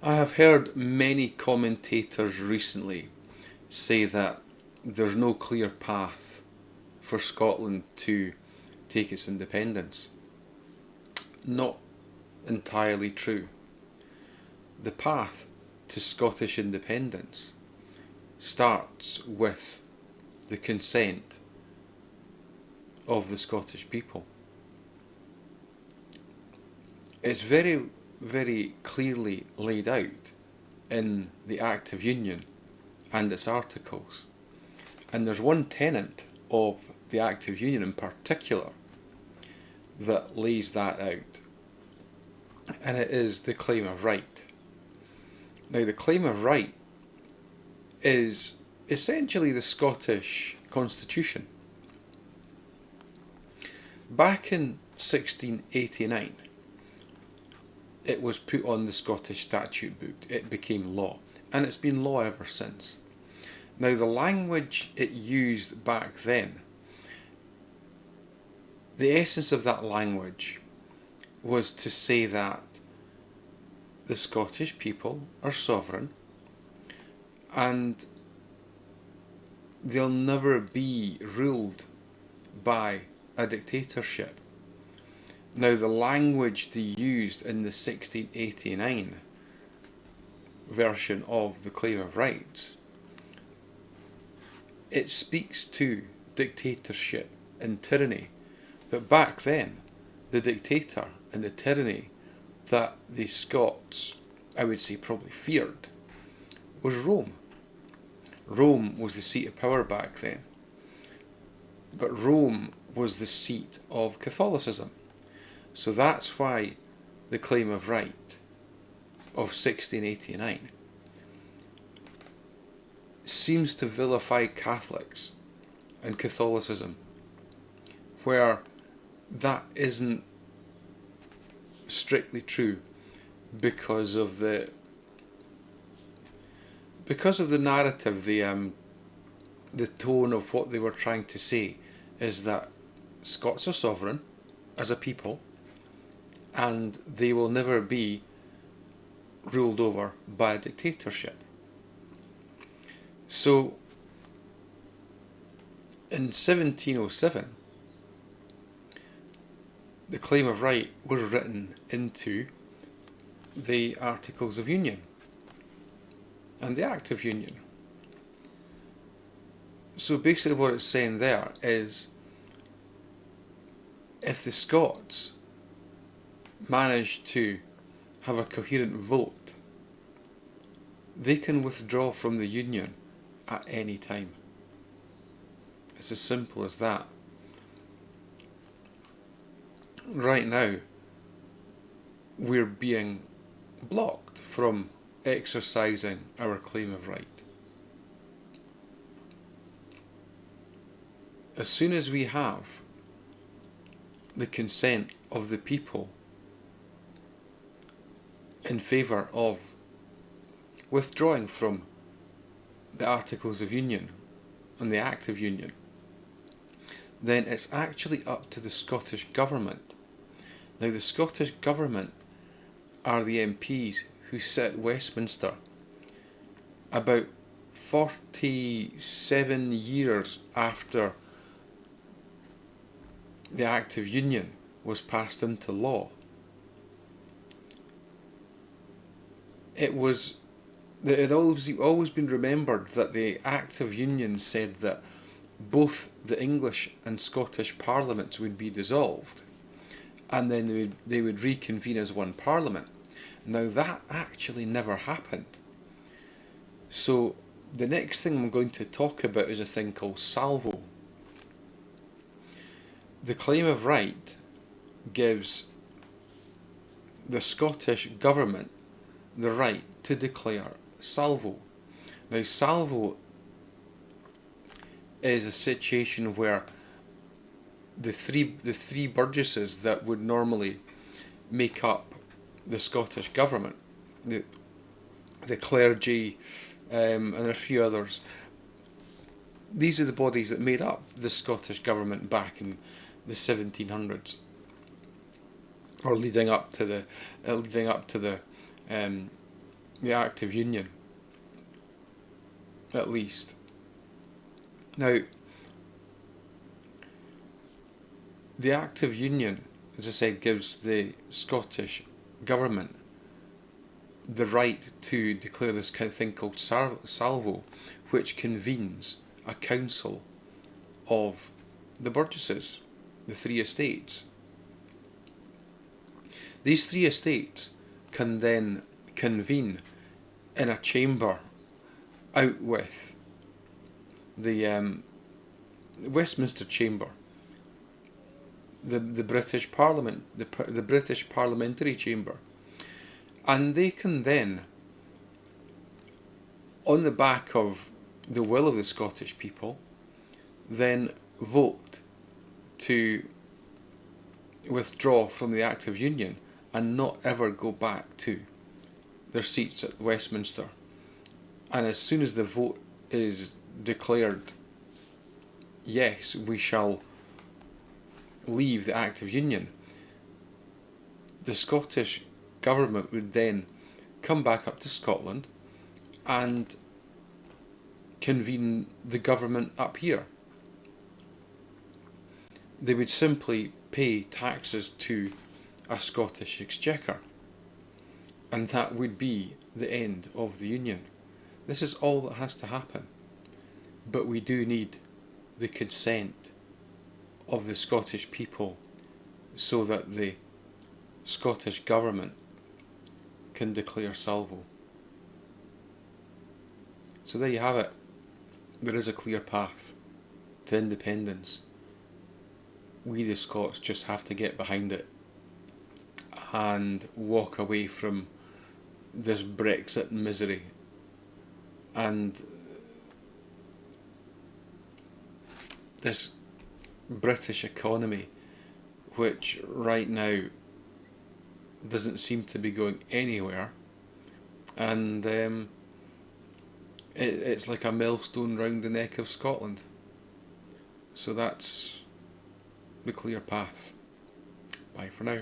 I have heard many commentators recently say that there's no clear path for Scotland to take its independence. Not entirely true. The path to Scottish independence starts with the consent of the Scottish people. It's very, very clearly laid out in the Act of Union and its articles. And there's one tenet of the Act of Union in particular that lays that out, and it is the claim of right. Now, the claim of right is essentially the Scottish Constitution. Back in 1689, it was put on the Scottish statute book. It became law, and it's been law ever since. Now, the language it used back then, the essence of that language was to say that the Scottish people are sovereign and they'll never be ruled by a dictatorship. Now, the language they used in the 1689 version of the Claim of Rights, it speaks to dictatorship and tyranny. But back then, the dictator and the tyranny that the Scots, I would say, probably feared was Rome. Rome was the seat of power back then. But Rome was the seat of Catholicism. So that's why the Claim of Right of 1689 seems to vilify Catholics and Catholicism, where that isn't strictly true because of the narrative, the tone of what they were trying to say is that Scots are sovereign as a people and they will never be ruled over by a dictatorship. So in 1707, the Claim of Right was written into the Articles of Union and the Act of Union. So basically what it's saying there is, if the Scots manage to have a coherent vote, they can withdraw from the Union at any time. It's as simple as that. Right now, we're being blocked from exercising our claim of right. As soon as we have the consent of the people in favour of withdrawing from the Articles of Union and the Act of Union, then it's actually up to the Scottish Government. Now, the Scottish Government are the MPs who sit at Westminster about 47 years after the Act of Union was passed into law. It had always been remembered that the Act of Union said that both the English and Scottish parliaments would be dissolved, and then they would reconvene as one parliament. Now, that actually never happened. So the next thing I'm going to talk about is a thing called salvo. The Claim of Right gives the Scottish Government the right to declare salvo. Now, salvo is a situation where the three burgesses that would normally make up the Scottish Government, the clergy, and a few others, these are the bodies that made up the Scottish Government back in the 1700s, or leading up to the the Act of Union, at least. Now, the Act of Union, as I said, gives the Scottish government the right to declare this kind of thing called salvo, which convenes a council of the burgesses, the three estates. These three estates can then convene in a chamber out with the Westminster Chamber, the British Parliament, the British Parliamentary Chamber, and they can then, on the back of the will of the Scottish people, then vote to withdraw from the Act of Union and not ever go back to their seats at Westminster. And as soon as the vote is declared, yes, we shall leave the Act of Union, the Scottish government would then come back up to Scotland and convene the government up here. They would simply pay taxes to a Scottish exchequer, and that would be the end of the Union. This is all that has to happen, but we do need the consent of the Scottish people so that the Scottish government can declare salvo. So there you have it. There is a clear path to independence. We the Scots just have to get behind it and walk away from this Brexit misery and this British economy, which right now doesn't seem to be going anywhere, and it's like a millstone round the neck of Scotland. So that's the clear path. Bye for now.